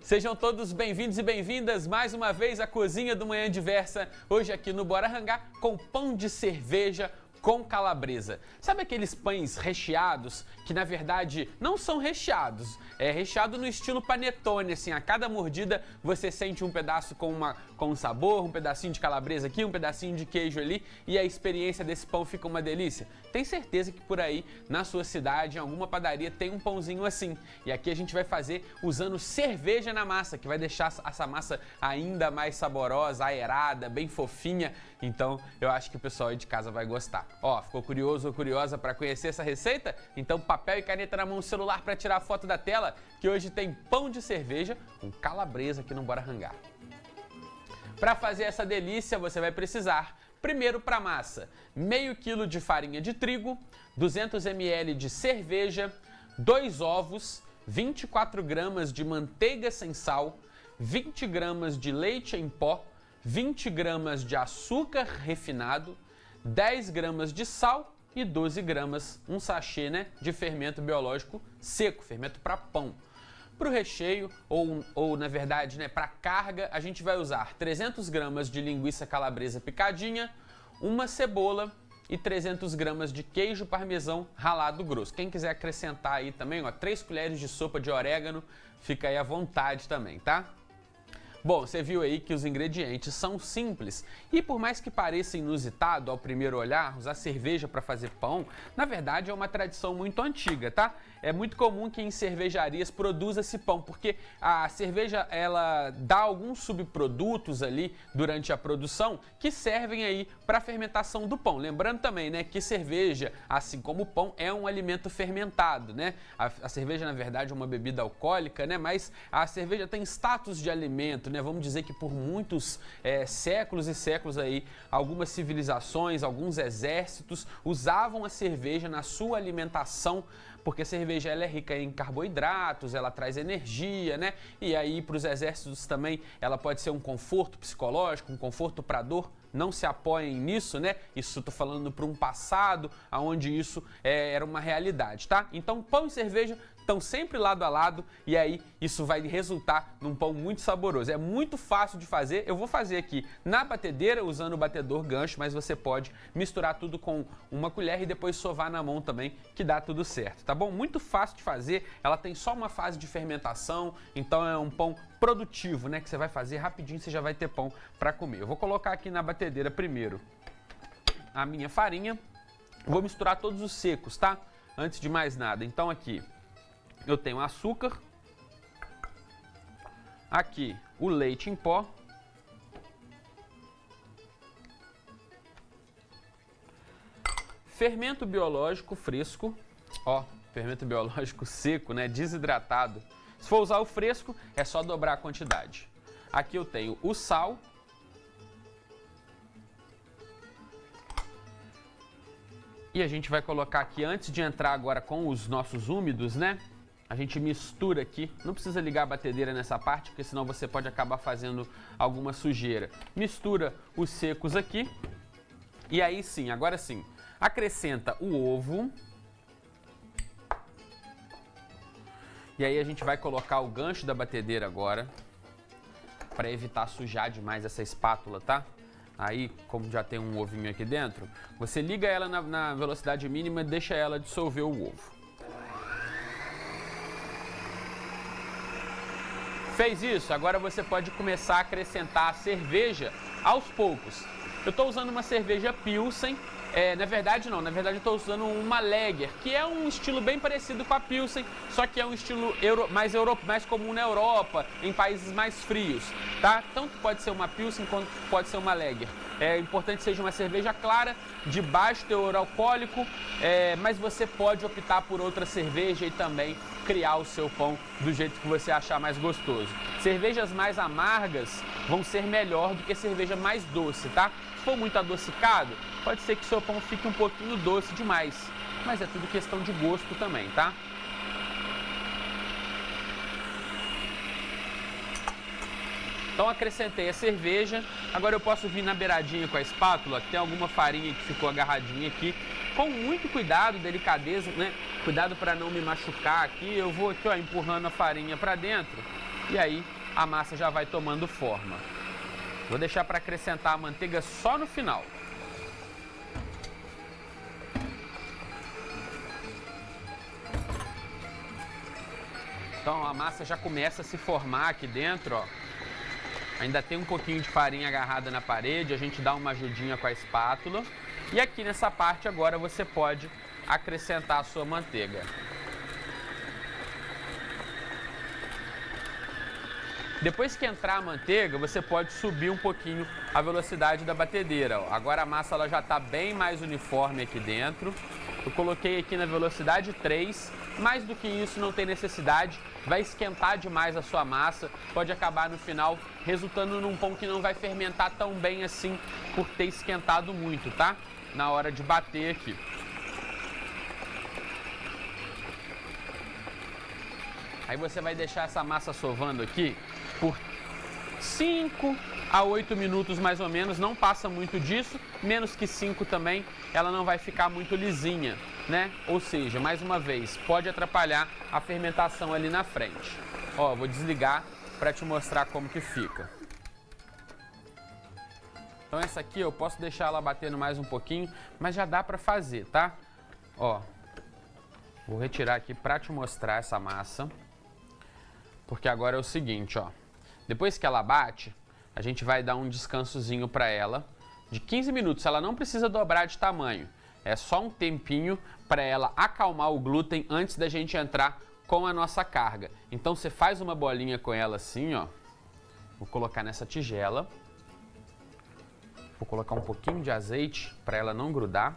Sejam todos bem-vindos e bem-vindas mais uma vez à Cozinha do Manhã Diversa, hoje aqui no Bora Rangar com pão de cerveja com calabresa. Sabe aqueles pães recheados que na verdade não são recheados? É recheado no estilo panetone, assim, a cada mordida você sente um pedaço com um sabor, um pedacinho de calabresa aqui, um pedacinho de queijo ali e a experiência desse pão fica uma delícia. Tem certeza que por aí, na sua cidade, em alguma padaria tem um pãozinho assim. E aqui a gente vai fazer usando cerveja na massa, que vai deixar essa massa ainda mais saborosa, aerada, bem fofinha. Então eu acho que o pessoal aí de casa vai gostar. Ó, ficou curioso ou curiosa para conhecer essa receita? Então papel e caneta na mão, celular para tirar a foto da tela, que hoje tem pão de cerveja com calabresa aqui no Bora Rangar. Para fazer essa delícia, você vai precisar, primeiro para a massa, meio quilo de farinha de trigo, 200 ml de cerveja, 2 ovos, 24 gramas de manteiga sem sal, 20 gramas de leite em pó, 20 gramas de açúcar refinado, 10 gramas de sal e 12 gramas, um sachê, de fermento biológico seco, fermento para pão. Para o recheio, ou na verdade, para carga, a gente vai usar 300 gramas de linguiça calabresa picadinha, uma cebola e 300 gramas de queijo parmesão ralado grosso. Quem quiser acrescentar aí também, 3 colheres de sopa de orégano, fica aí à vontade também, tá? Bom, você viu aí que os ingredientes são simples e por mais que pareça inusitado ao primeiro olhar, usar cerveja para fazer pão, na verdade é uma tradição muito antiga, tá? É muito comum que em cervejarias produza esse pão, porque a cerveja ela dá alguns subprodutos ali durante a produção que servem aí para a fermentação do pão. Lembrando também, que cerveja, assim como o pão, é um alimento fermentado, A cerveja, na verdade, é uma bebida alcoólica, mas a cerveja tem status de alimento, Vamos dizer que por muitos séculos e séculos aí, algumas civilizações, alguns exércitos usavam a cerveja na sua alimentação, porque a cerveja ela é rica em carboidratos, ela traz energia, E aí para os exércitos também ela pode ser um conforto psicológico, um conforto para dor. Não se apoiem nisso, Isso estou falando para um passado onde isso era uma realidade, tá? Então pão e cerveja estão sempre lado a lado e aí isso vai resultar num pão muito saboroso. É muito fácil de fazer. Eu vou fazer aqui na batedeira usando o batedor gancho, mas você pode misturar tudo com uma colher e depois sovar na mão também, que dá tudo certo, tá bom? Muito fácil de fazer. Ela tem só uma fase de fermentação, então é um pão produtivo, que você vai fazer rapidinho, você já vai ter pão para comer. Eu vou colocar aqui na batedeira primeiro a minha farinha. Vou misturar todos os secos, tá? Antes de mais nada. Então aqui eu tenho açúcar, aqui o leite em pó, fermento biológico fresco, fermento biológico seco, desidratado. Se for usar o fresco, é só dobrar a quantidade. Aqui eu tenho o sal, e a gente vai colocar aqui, antes de entrar agora com os nossos úmidos, A gente mistura aqui, não precisa ligar a batedeira nessa parte, porque senão você pode acabar fazendo alguma sujeira. Mistura os secos aqui, e aí sim, agora sim, acrescenta o ovo. E aí a gente vai colocar o gancho da batedeira agora, para evitar sujar demais essa espátula, tá? Aí, como já tem um ovinho aqui dentro, você liga ela na velocidade mínima e deixa ela dissolver o ovo. Fez isso, agora você pode começar a acrescentar a cerveja aos poucos. Eu estou usando uma cerveja Pilsen, na verdade eu estou usando uma Lager, que é um estilo bem parecido com a Pilsen, só que é um estilo mais comum na Europa, em países mais frios, tá? Tanto pode ser uma Pilsen quanto pode ser uma Lager. É importante que seja uma cerveja clara, de baixo teor alcoólico, mas você pode optar por outra cerveja e também criar o seu pão do jeito que você achar mais gostoso. Cervejas mais amargas vão ser melhor do que cerveja mais doce, tá? Se for muito adocicado, pode ser que seu pão fique um pouquinho doce demais, mas é tudo questão de gosto também, tá? Então acrescentei a cerveja, agora eu posso vir na beiradinha com a espátula, que tem alguma farinha que ficou agarradinha aqui, com muito cuidado, delicadeza, Cuidado para não me machucar aqui, eu vou aqui, empurrando a farinha para dentro e aí a massa já vai tomando forma. Vou deixar para acrescentar a manteiga só no final. Então a massa já começa a se formar aqui dentro, ó. Ainda tem um pouquinho de farinha agarrada na parede, a gente dá uma ajudinha com a espátula. E aqui nessa parte agora você pode acrescentar a sua manteiga. Depois que entrar a manteiga, você pode subir um pouquinho a velocidade da batedeira. Ó. Agora a massa ela já está bem mais uniforme aqui dentro. Eu coloquei aqui na velocidade 3, mais do que isso não tem necessidade, vai esquentar demais a sua massa, pode acabar no final resultando num pão que não vai fermentar tão bem assim por ter esquentado muito, tá? Na hora de bater aqui. Aí você vai deixar essa massa sovando aqui por 5 a 8 minutos mais ou menos, não passa muito disso, menos que 5 também, ela não vai ficar muito lisinha, né? Ou seja, mais uma vez, pode atrapalhar a fermentação ali na frente. Ó, vou desligar para te mostrar como que fica. Então essa aqui eu posso deixar ela batendo mais um pouquinho, mas já dá para fazer, tá? Ó, vou retirar aqui para te mostrar essa massa, porque agora é o seguinte, ó. Depois que ela bate, a gente vai dar um descansozinho para ela de 15 minutos. Ela não precisa dobrar de tamanho. É só um tempinho para ela acalmar o glúten antes da gente entrar com a nossa carga. Então você faz uma bolinha com ela assim, ó. Vou colocar nessa tigela. Vou colocar um pouquinho de azeite para ela não grudar.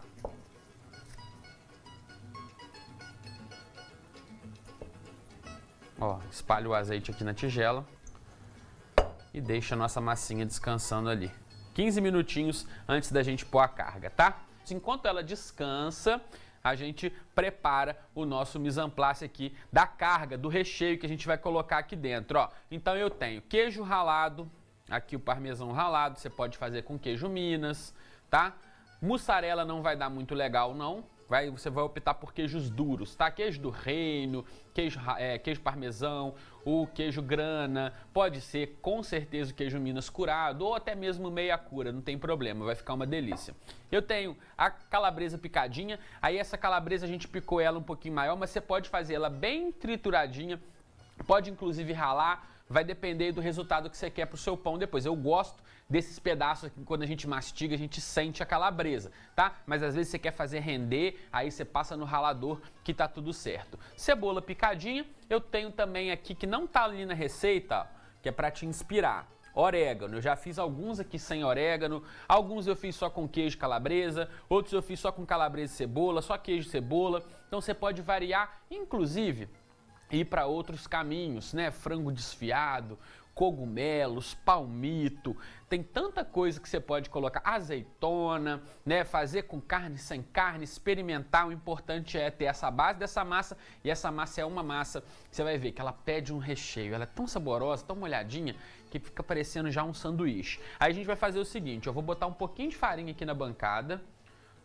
Ó, espalho o azeite aqui na tigela. E deixa a nossa massinha descansando ali. 15 minutinhos antes da gente pôr a carga, tá? Enquanto ela descansa, a gente prepara o nosso mise en place aqui da carga, do recheio que a gente vai colocar aqui dentro, ó. Então eu tenho queijo ralado, aqui o parmesão ralado, você pode fazer com queijo Minas, tá? Mussarela não vai dar muito legal não. Você vai optar por queijos duros, tá? Queijo do reino, queijo parmesão, o queijo grana, pode ser com certeza o queijo Minas curado ou até mesmo meia cura, não tem problema, vai ficar uma delícia. Eu tenho a calabresa picadinha, aí essa calabresa a gente picou ela um pouquinho maior, mas você pode fazer ela bem trituradinha, pode inclusive ralar, vai depender do resultado que você quer pro seu pão depois. Eu gosto desses pedaços que quando a gente mastiga, a gente sente a calabresa, tá? Mas às vezes você quer fazer render, aí você passa no ralador que tá tudo certo. Cebola picadinha, eu tenho também aqui que não tá ali na receita, ó, que é para te inspirar. Orégano, eu já fiz alguns aqui sem orégano, alguns eu fiz só com queijo calabresa, outros eu fiz só com calabresa e cebola, só queijo e cebola. Então você pode variar, inclusive ir para outros caminhos, né? Frango desfiado, cogumelos, palmito, tem tanta coisa que você pode colocar, azeitona, né? Fazer com carne, sem carne, experimentar. O importante é ter essa base dessa massa, e essa massa é uma massa que você vai ver que ela pede um recheio, ela é tão saborosa, tão molhadinha, que fica parecendo já um sanduíche. Aí a gente vai fazer o seguinte, eu vou botar um pouquinho de farinha aqui na bancada,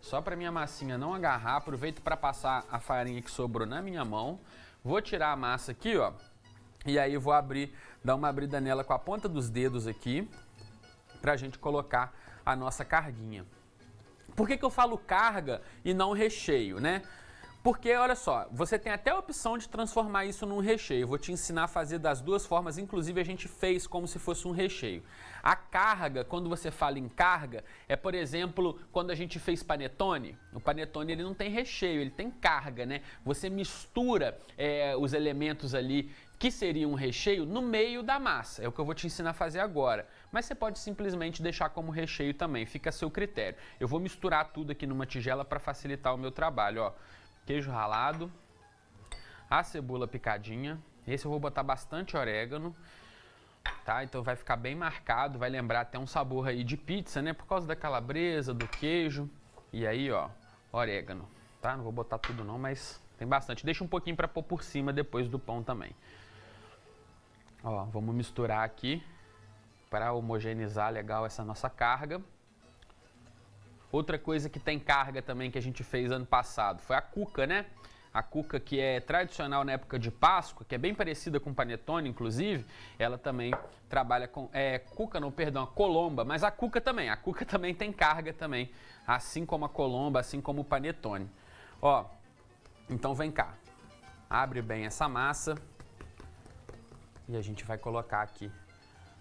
só para minha massinha não agarrar, aproveito para passar a farinha que sobrou na minha mão, vou tirar a massa aqui, ó, e aí eu vou dar uma abrida nela com a ponta dos dedos aqui, pra gente colocar a nossa carguinha. Por que que eu falo carga e não recheio, né? Porque, olha só, você tem até a opção de transformar isso num recheio. Eu vou te ensinar a fazer das duas formas, inclusive a gente fez como se fosse um recheio. A carga, quando você fala em carga, é, por exemplo, quando a gente fez panetone. O panetone ele não tem recheio, ele tem carga, né? Você mistura os elementos ali que seria um recheio no meio da massa. É o que eu vou te ensinar a fazer agora. Mas você pode simplesmente deixar como recheio também, fica a seu critério. Eu vou misturar tudo aqui numa tigela para facilitar o meu trabalho, ó. Queijo ralado, a cebola picadinha, esse eu vou botar bastante orégano, tá? Então vai ficar bem marcado, vai lembrar até um sabor aí de pizza, né? Por causa da calabresa, do queijo, e aí, ó, orégano, tá? Não vou botar tudo não, mas tem bastante. Deixa um pouquinho para pôr por cima depois do pão também. Ó, vamos misturar aqui para homogeneizar legal essa nossa carga. Outra coisa que tem carga também que a gente fez ano passado foi a cuca, né? A cuca que é tradicional na época de Páscoa, que é bem parecida com panetone, inclusive, ela também trabalha com... cuca não, perdão, a colomba, mas a cuca também tem carga também, assim como a colomba, assim como o panetone. Ó, então vem cá, abre bem essa massa e a gente vai colocar aqui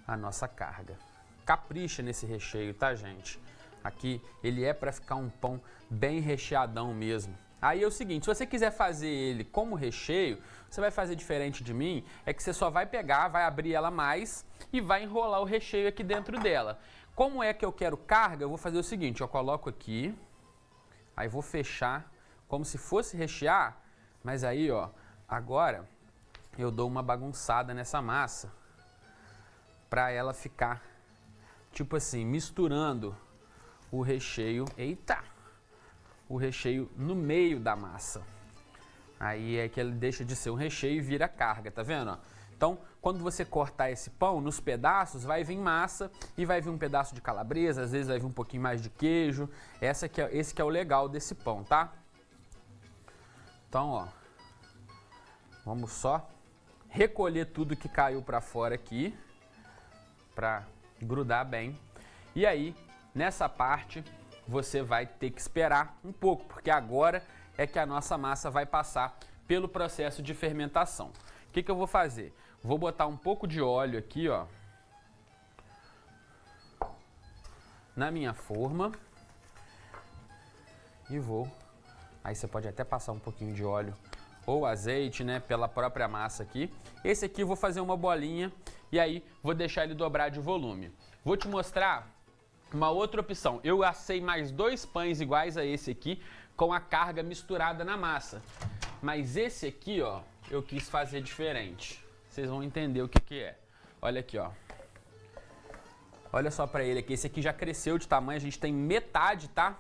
a nossa carga. Capricha nesse recheio, tá, gente? Aqui ele é para ficar um pão bem recheadão mesmo. Aí é o seguinte, se você quiser fazer ele como recheio, você vai fazer diferente de mim, é que você só vai pegar, vai abrir ela mais e vai enrolar o recheio aqui dentro dela. Como é que eu quero carga, eu vou fazer o seguinte, eu coloco aqui, aí vou fechar como se fosse rechear, mas aí, ó, agora eu dou uma bagunçada nessa massa para ela ficar, tipo assim, misturando o recheio, o recheio no meio da massa. Aí é que ele deixa de ser um recheio e vira carga, tá vendo? Ó? Então, quando você cortar esse pão nos pedaços, vai vir massa e vai vir um pedaço de calabresa, às vezes vai vir um pouquinho mais de queijo. Esse que é o legal desse pão, tá? Então, ó, vamos só recolher tudo que caiu para fora aqui, para grudar bem. E aí, nessa parte, você vai ter que esperar um pouco, porque agora é que a nossa massa vai passar pelo processo de fermentação. O que eu vou fazer? Vou botar um pouco de óleo aqui, ó, na minha forma e vou... Aí você pode até passar um pouquinho de óleo ou azeite, né, pela própria massa aqui. Esse aqui eu vou fazer uma bolinha e aí vou deixar ele dobrar de volume. Vou te mostrar uma outra opção. Eu assei mais 2 pães iguais a esse aqui com a carga misturada na massa. Mas esse aqui, ó, eu quis fazer diferente. Vocês vão entender o que é. Olha aqui, ó. Olha só pra ele aqui. Esse aqui já cresceu de tamanho. A gente tem metade, tá?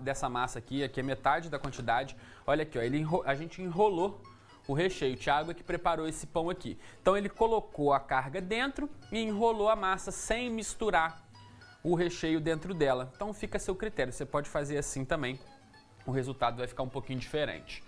Dessa massa aqui. Aqui é metade da quantidade. Olha aqui, ó. A gente enrolou o recheio. O Thiago é que preparou esse pão aqui. Então ele colocou a carga dentro e enrolou a massa sem misturar o recheio dentro dela. Então fica a seu critério. Você pode fazer assim também. O resultado vai ficar um pouquinho diferente.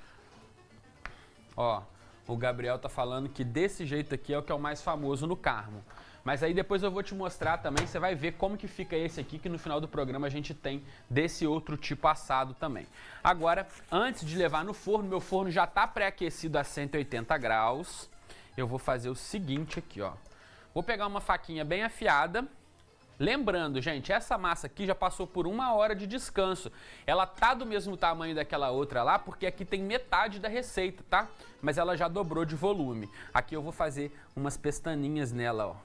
Ó, o Gabriel tá falando que desse jeito aqui é o que é o mais famoso no Carmo. Mas aí depois eu vou te mostrar também, você vai ver como que fica esse aqui, que no final do programa a gente tem desse outro tipo assado também. Agora, antes de levar no forno, meu forno já tá pré-aquecido a 180 graus. Eu vou fazer o seguinte aqui, ó. Vou pegar uma faquinha bem afiada. Lembrando, gente, essa massa aqui já passou por 1 hora de descanso. Ela tá do mesmo tamanho daquela outra lá, porque aqui tem metade da receita, tá? Mas ela já dobrou de volume. Aqui eu vou fazer umas pestaninhas nela, ó.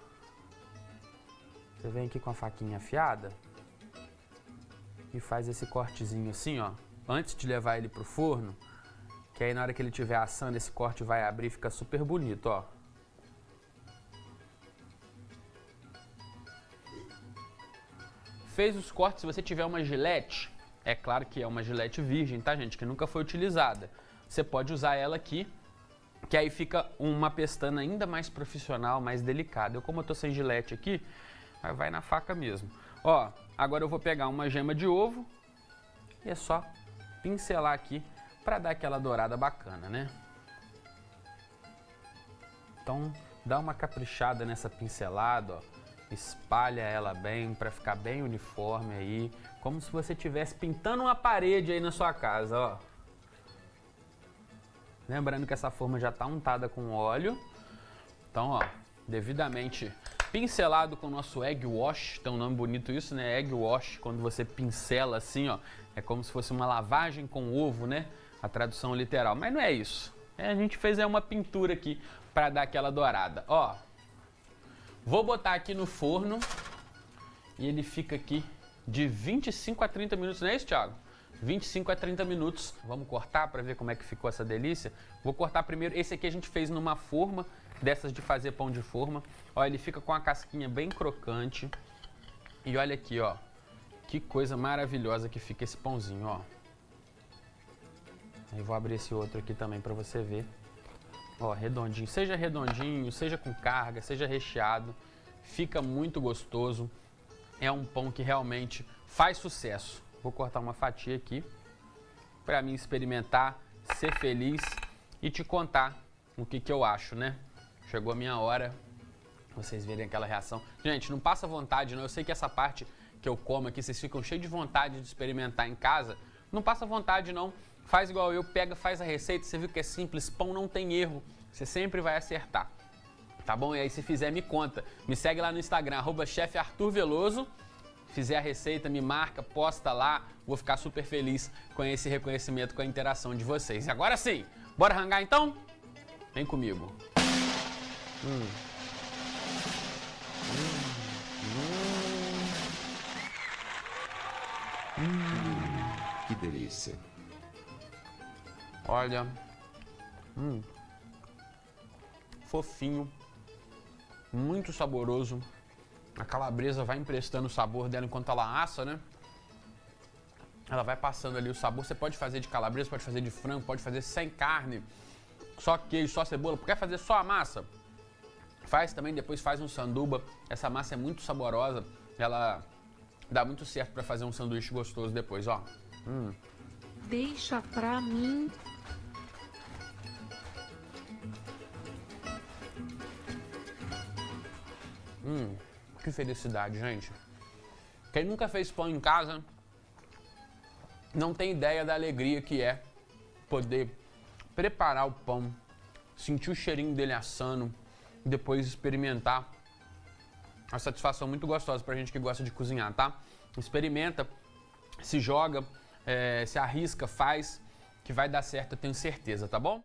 Você vem aqui com a faquinha afiada e faz esse cortezinho assim, ó, antes de levar ele pro forno, que aí na hora que ele estiver assando, esse corte vai abrir e fica super bonito, ó. Fez os cortes, se você tiver uma gilete, é claro que é uma gilete virgem, tá, gente? Que nunca foi utilizada. Você pode usar ela aqui, que aí fica uma pestana ainda mais profissional, mais delicada. Como eu tô sem gilete aqui, vai na faca mesmo. Ó, agora eu vou pegar uma gema de ovo e é só pincelar aqui para dar aquela dourada bacana, né? Então, dá uma caprichada nessa pincelada, ó. Espalha ela bem para ficar bem uniforme aí, como se você estivesse pintando uma parede aí na sua casa, ó. Lembrando que essa forma já está untada com óleo. Então, ó, devidamente pincelado com o nosso egg wash, tem um nome bonito isso, né? Egg wash, quando você pincela assim, ó, é como se fosse uma lavagem com ovo, né? A tradução literal, mas não é isso. A gente fez uma pintura aqui para dar aquela dourada, ó. Vou botar aqui no forno e ele fica aqui de 25 a 30 minutos, não é isso, Thiago? 25 a 30 minutos. Vamos cortar para ver como é que ficou essa delícia? Vou cortar primeiro. Esse aqui a gente fez numa forma, dessas de fazer pão de forma. Ó, ele fica com a casquinha bem crocante. E olha aqui, ó. Que coisa maravilhosa que fica esse pãozinho, ó. Aí vou abrir esse outro aqui também para você ver. Ó, redondinho, seja com carga, seja recheado, fica muito gostoso. É um pão que realmente faz sucesso. Vou cortar uma fatia aqui para mim experimentar ser feliz e te contar o que eu acho, né? Chegou a minha hora, vocês verem aquela reação. Gente, não passa vontade não, eu sei que essa parte que eu como aqui, vocês ficam cheios de vontade de experimentar em casa. Não passa vontade não, faz igual eu, pega, faz a receita, você viu que é simples, pão não tem erro, você sempre vai acertar. Tá bom? E aí se fizer, me conta. Me segue lá no Instagram, @chefarturveloso. Fizer a receita, me marca, posta lá. Vou ficar super feliz com esse reconhecimento, com a interação de vocês. E agora sim, bora rangar então? Vem comigo. Que delícia. Olha. Fofinho. Muito saboroso. A calabresa vai emprestando o sabor dela enquanto ela assa, né? Ela vai passando ali o sabor. Você pode fazer de calabresa, pode fazer de frango, pode fazer sem carne, só queijo, só cebola. Quer fazer só a massa? Faz também, depois faz um sanduba. Essa massa é muito saborosa. Ela dá muito certo para fazer um sanduíche gostoso depois, ó. Deixa pra mim. Que felicidade, gente. Quem nunca fez pão em casa não tem ideia da alegria que é poder preparar o pão, sentir o cheirinho dele assando, e depois experimentar. Uma satisfação muito gostosa pra gente que gosta de cozinhar, tá? Experimenta, se joga, se arrisca, faz, que vai dar certo, eu tenho certeza, tá bom?